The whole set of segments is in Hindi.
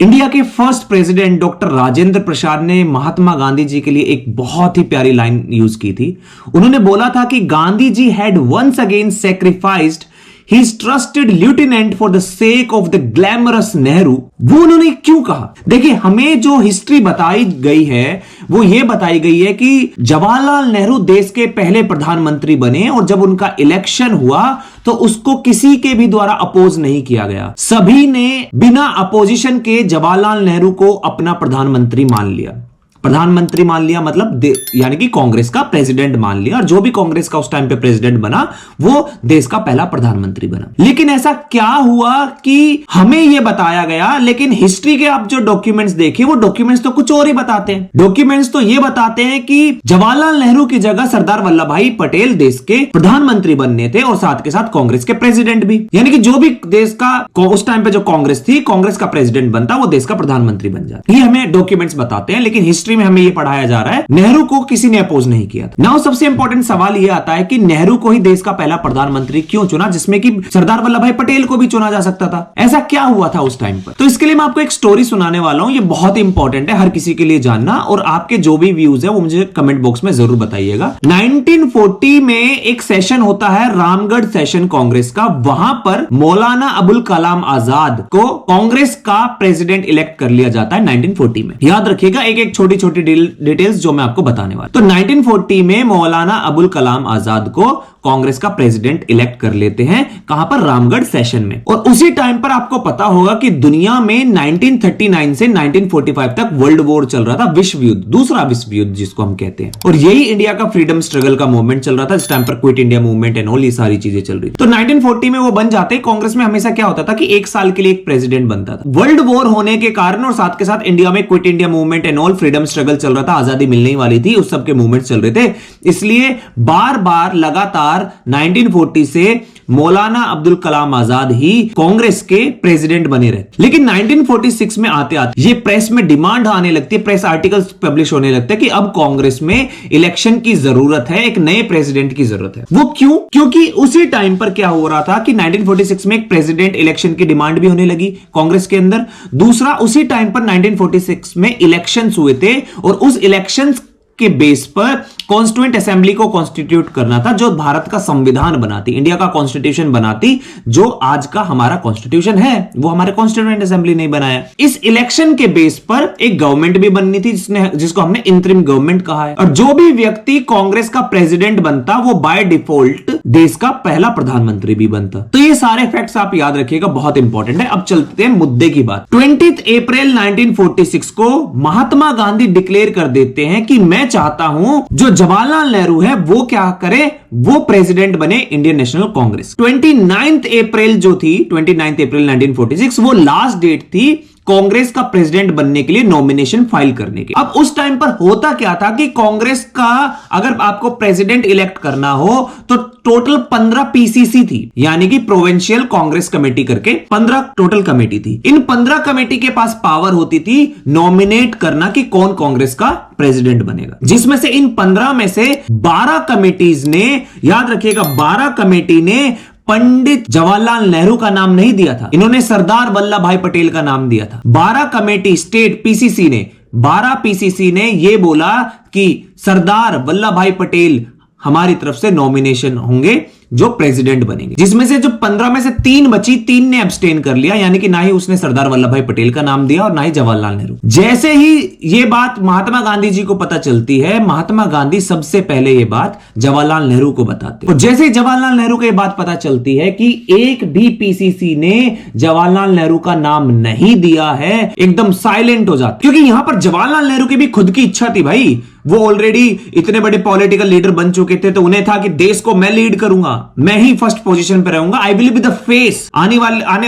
इंडिया के first president doctor Rajendra Prasad ने महात्मा गांधी जी के लिए एक बहुत ही प्यारी लाइन यूज की थी। उन्होंने बोला था कि Gandhi ji had once again sacrificed His trusted lieutenant for the sake of the glamorous Nehru. वो उन्होंने क्यों कहा? देखिए, हमें जो हिस्ट्री बताई गई है वो ये बताई गई है कि जवाहरलाल नेहरू देश के पहले प्रधानमंत्री बने और जब उनका इलेक्शन हुआ तो उसको किसी के भी द्वारा अपोज नहीं किया गया। सभी ने बिना अपोजिशन के जवाहरलाल नेहरू को अपना प्रधानमंत्री मान लिया। प्रधानमंत्री मान लिया मतलब यानी कि कांग्रेस का प्रेसिडेंट मान लिया, और जो भी कांग्रेस का उस टाइम पे प्रेसिडेंट बना वो देश का पहला प्रधानमंत्री बना। लेकिन ऐसा क्या हुआ कि हमें यह बताया गया, लेकिन हिस्ट्री के आप जो डॉक्यूमेंट्स देखिए वो डॉक्यूमेंट्स तो कुछ और ही बताते हैं। डॉक्यूमेंट्स तो ये बताते हैं कि जवाहरलाल नेहरू की जगह सरदार वल्लभ भाई पटेल देश के प्रधानमंत्री बनने थे और साथ के साथ कांग्रेस के प्रेसिडेंट भी, यानी कि जो भी देश का उस टाइम पे जो कांग्रेस थी, कांग्रेस का प्रेसिडेंट बनता वो देश का प्रधानमंत्री बन जाता। ये हमें डॉक्यूमेंट्स बताते हैं, लेकिन हिस्ट्री में हमें यह पढ़ाया जा रहा है नेहरू को किसी ने अपोज नहीं किया था। नाउ सबसे इंपॉर्टेंट सवाल यह आता है कि नेहरू को ही देश का पहला प्रधानमंत्री क्यों चुना, जिसमें कि सरदार वल्लभ भाई पटेल को भी चुना जा सकता था? ऐसा क्या हुआ था उस टाइम पर? तो इसके लिए मैं आपको एक स्टोरी सुनाने वाला हूं। ये बहुत इंपॉर्टेंट है हर किसी के लिए जानना, और आपके जो भी व्यूज है वो मुझे कमेंट बॉक्स में जरूर बताइएगा। 1940 में एक सेशन होता है, रामगढ़ सेशन कांग्रेस का। वहां पर मौलाना अबुल कलाम आजाद को कांग्रेस का प्रेसिडेंट इलेक्ट कर लिया जाता है 1940 में। याद रखिएगा एक एक छोटी छोटी डिटेल्स जो मैं आपको बताने वाला। तो 1940 में मौलाना अबुल कलाम आजाद को कांग्रेस का प्रेसिडेंट इलेक्ट कर लेते हैं। कहां पर? रामगढ़ सेशन में। और उसी टाइम पर आपको पता होगा कि दुनिया में 1939 से 1945 तक वर्ल्ड वॉर चल रहा था, विश्व युद्ध, दूसरा विश्व युद्ध जिसको हम कहते हैं। और यही इंडिया का फ्रीडम स्ट्रगल का मूवमेंट चल रहा था। इस टाइम पर quit India movement and all ये सारी चीजें चल रही थी। तो 1940 में वो बन जाते। कांग्रेस में हमेशा क्या होता था कि एक साल के लिए एक प्रेसिडेंट बनता था। वर्ल्ड वॉर होने के कारण और साथ के साथ इंडिया में quit India movement and all freedom struggle चल रहा था, आजादी मिलने वाली थी, उस सबके मूवमेंट चल रहे थे। इसलिए बार बार लगातार 1940 से मौलाना अब्दुल कलाम आजाद ही कांग्रेस के प्रेसिडेंट बने रहे। लेकिन 1946 में आते आते ये प्रेस में डिमांड आने लगती है, प्रेस आर्टिकल्स पब्लिश होने लगते हैं कि अब कांग्रेस में इलेक्शन की जरूरत है, एक नए प्रेसिडेंट की जरूरत है। वो क्यों? क्योंकि उसी टाइम पर क्या हो रहा था कि 1946 में एक प्रेसिडेंट इलेक्शन की डिमांड भी होने लगी कांग्रेस के अंदर। दूसरा, उसी टाइम पर 1946 में इलेक्शंस हुए थे और उस इलेक्शंस के बेस पर कॉन्स्टिट्यूएंट असेंबली को कॉन्स्टिट्यूट करना था, जो भारत का संविधान बनाती, इंडिया का कॉन्स्टिट्यूशन बनाती, जो आज का हमारा कॉन्स्टिट्यूशन है। वो हमारे कॉन्स्टिट्यूएंट असेंबली नहीं बनाया। इस इलेक्शन के बेस पर एक गवर्नमेंट भी बननी थी जिसको हमने इंटरिम गवर्नमेंट कहा है। और जो भी व्यक्ति कांग्रेस का प्रेसिडेंट बनता वो बाय डिफॉल्ट देश का पहला प्रधानमंत्री भी बनता। तो ये सारे फैक्ट्स आप याद रखिएगा, बहुत इंपॉर्टेंट है। अब चलते हैं मुद्दे की बात। 20 अप्रैल 1946 को महात्मा गांधी डिक्लेयर कर देते हैं कि मैं चाहता हूं जो जवाहरलाल नेहरू है वो क्या करे, वो प्रेसिडेंट बने इंडियन नेशनल कांग्रेस। 29 अप्रैल जो थी, 29 अप्रैल 1946 वो लास्ट डेट थी कांग्रेस का प्रेसिडेंट बनने के लिए नॉमिनेशन फाइल करने की। अब उस टाइम पर होता क्या था कि कांग्रेस का अगर आपको प्रेसिडेंट इलेक्ट करना हो तो टोटल 15 पीसीसी थी, यानी कि प्रोविंशियल कांग्रेस कमेटी करके 15 टोटल कमेटी थी। इन 15 कमेटी के पास पावर होती थी नॉमिनेट करना कि कौन कांग्रेस का प्रेसिडेंट बनेगा, जिसमें से इन 15 में से 12 कमेटीज ने, याद रखिएगा 12 कमेटी ने पंडित जवाहरलाल नेहरू का नाम नहीं दिया था, इन्होंने सरदार वल्लभ भाई पटेल का नाम दिया था। 12 कमेटी स्टेट पीसीसी ने, 12 पीसीसी ने यह बोला कि सरदार वल्लभ भाई पटेल हमारी तरफ से नॉमिनेशन होंगे जो प्रेसिडेंट बनेंगे, जिसमें से जो 15 में से 3 बची, 3 ने एब्सटेन कर लिया, यानी कि ना ही उसने सरदार वल्लभ भाई पटेल का नाम दिया और ना ही जवाहरलाल नेहरू। जैसे ही ये बात महात्मा गांधी जी को पता चलती है, महात्मा गांधी सबसे पहले ये बात जवाहरलाल नेहरू को बताते हैं। और जैसे ही जवाहरलाल नेहरू को ये बात पता चलती है कि एक भी पीसीसी ने जवाहरलाल नेहरू का नाम नहीं दिया है, एकदम साइलेंट हो जाते, क्योंकि यहां पर जवाहरलाल नेहरू की भी खुद की इच्छा थी भाई। वो ऑलरेडी इतने बड़े पॉलिटिकल लीडर बन चुके थे, तो उन्हें था कि देश को मैं लीड करूंगा, मैं ही फर्स्ट पोजीशन पे रहूंगा, I will be the face. आने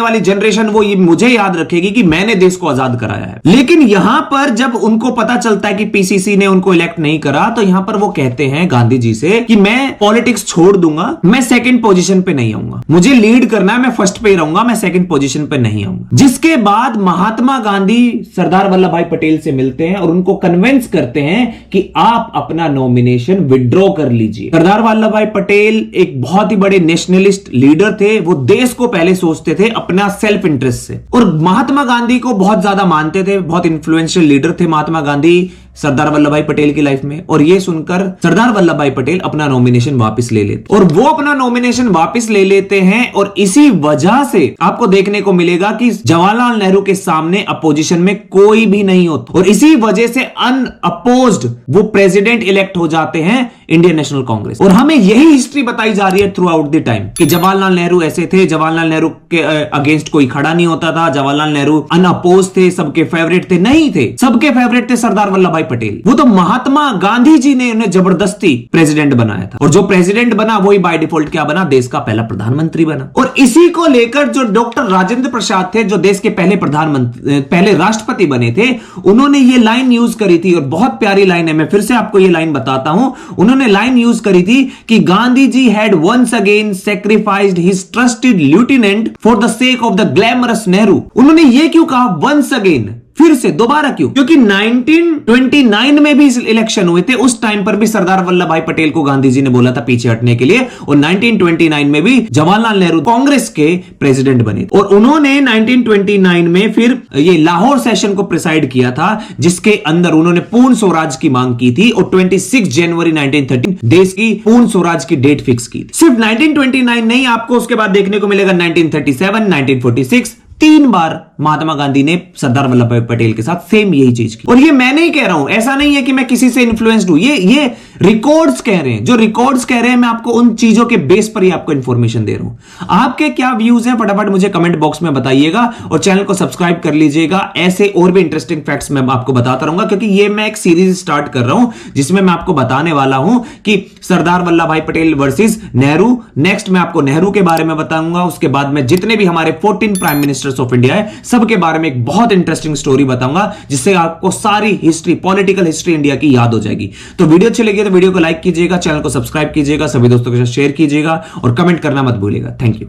वाली जनरेशन वो ये मुझे याद रखेगी कि मैंने देश को आजाद कराया है। लेकिन यहां पर जब उनको पता चलता है कि पीसीसी ने उनको इलेक्ट नहीं करा, तो यहां पर वो कहते हैं गांधी जी से कि मैं पॉलिटिक्स छोड़ दूंगा, मैं सेकंड पोजीशन पे नहीं आऊंगा, मुझे लीड करना है, मैं फर्स्ट पे ही रहूंगा, मैं सेकंड पोजीशन पे नहीं आऊंगा। जिसके बाद महात्मा गांधी सरदार वल्लभ भाई पटेल से मिलते हैं और उनको कन्विंस करते हैं कि आप अपना नॉमिनेशन विड्रॉ कर लीजिए। सरदार वल्लभ भाई पटेल एक बहुत ही बड़े नेशनलिस्ट लीडर थे। वो देश को पहले सोचते थे अपना सेल्फ इंटरेस्ट से, और महात्मा गांधी को बहुत ज्यादा मानते थे। बहुत इन्फ्लुएंशियल लीडर थे महात्मा गांधी सरदार वल्लभ भाई पटेल की लाइफ में। और ये सुनकर सरदार वल्लभ भाई पटेल अपना नॉमिनेशन वापस ले लेते, और वो अपना नॉमिनेशन वापस ले लेते हैं। और इसी वजह से आपको देखने को मिलेगा कि जवाहरलाल नेहरू के सामने अपोजिशन में कोई भी नहीं होता, और इसी वजह से अनअपोज्ड वो प्रेसिडेंट इलेक्ट हो जाते हैं इंडियन नेशनल कांग्रेस। और हमें यही हिस्ट्री बताई जा रही है थ्रू आउट द टाइम कि जवाहरलाल नेहरू ऐसे थे, जवाहरलाल नेहरू के अगेंस्ट कोई खड़ा नहीं होता था, जवाहरलाल नेहरू अनअपोज थे, सबके फेवरेट थे। नहीं थे, सबके फेवरेट थे सरदार वल्लभ भाई पटेल। वो तो महात्मा गांधी जी ने उन्हें जबरदस्ती प्रेसिडेंट बनाया था, और जो प्रेसिडेंट बना वही बाय डिफॉल्ट क्या बना, देश का पहला प्रधानमंत्री बना। और इसी को लेकर जो डॉक्टर राजेंद्र प्रसाद थे, जो देश के पहले प्रधानमंत्री, पहले राष्ट्रपति बने थे, उन्होंने ये लाइन यूज करी थी, और बहुत प्यारी लाइन है। मैं फिर से आपको ये लाइन बताता हूं। उन्होंने लाइन यूज करी थी कि Gandhi ji had once again sacrificed his trusted lieutenant for the sake of the glamorous Nehru. उन्होंने ये क्यों कहा वंस अगेन, फिर से दोबारा क्यों? क्योंकि 1929 में भी इलेक्शन हुए थे। उस टाइम पर भी सरदार वल्लभ भाई पटेल को गांधी जी ने बोला था पीछे हटने के लिए, और 1929 में भी जवाहरलाल नेहरू कांग्रेस के प्रेसिडेंट बने, और उन्होंने 1929 में फिर ये लाहौर सेशन को प्रिसाइड किया था, जिसके अंदर उन्होंने पूर्ण स्वराज की मांग की थी, और 26 जनवरी 1913 देश की पूर्ण स्वराज की डेट फिक्स की। सिर्फ 1929 नहीं, आपको उसके बाद देखने को मिलेगा 1937, 1946, 3 बार महात्मा गांधी ने सरदार वल्लभ भाई पटेल के साथ सेम यही चीज की। और ये मैं नहीं कह रहा हूं, ऐसा नहीं है कि मैं किसी से इन्फ्लुएंस्ड हूं, ये रिकॉर्ड्स कह रहे हैं। जो रिकॉर्ड्स कह रहे हैं, मैं आपको उन चीजों के बेस पर ही आपको इंफॉर्मेशन दे रहा हूं। आपके क्या व्यूज हैं, फटाफट मुझे कमेंट बॉक्स में बताइएगा, और चैनल को सब्सक्राइब कर लीजिएगा। ऐसे और भी इंटरेस्टिंग फैक्ट्स मैं आपको बताता रहूंगा, क्योंकि ये मैं एक सीरीज स्टार्ट कर रहा हूं जिसमें मैं आपको बताने वाला हूं कि सरदार वल्लभ भाई पटेल वर्सेस नेहरू। नेक्स्ट मैं आपको नेहरू के बारे में बताऊंगा, उसके बाद में जितने भी हमारे 14 प्राइम मिनिस्टर्स ऑफ इंडिया है सबके बारे में एक बहुत इंटरेस्टिंग स्टोरी बताऊंगा, जिससे आपको सारी हिस्ट्री, पॉलिटिकल हिस्ट्री इंडिया की याद हो जाएगी। तो वीडियो अच्छी लगी तो वीडियो को लाइक कीजिएगा, चैनल को सब्सक्राइब कीजिएगा, सभी दोस्तों के साथ शेयर कीजिएगा, और कमेंट करना मत भूलिएगा। Thank you.